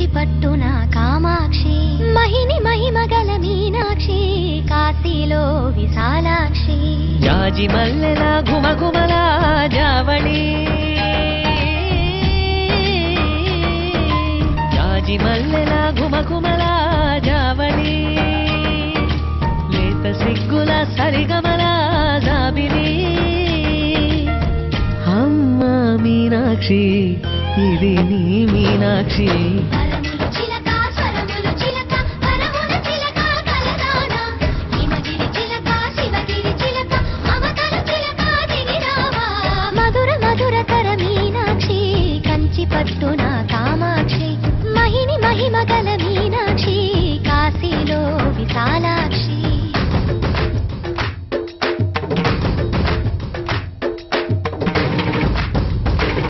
కంచి పట్టున కామాక్షి మహిని మహిమగల మీనాక్షి కాశీలో విశాలాక్షి జాజి మల్లెల గుమగుమల జావళి జాజి మల్లెల గుమగుమల జావళి లేత సిగ్గుల సరిగమల జాబిలి అమ్మ మీనాక్షి ఇది నీ మీనాక్షి మధుర మధుర కర మీనాక్షి కంచి పట్టున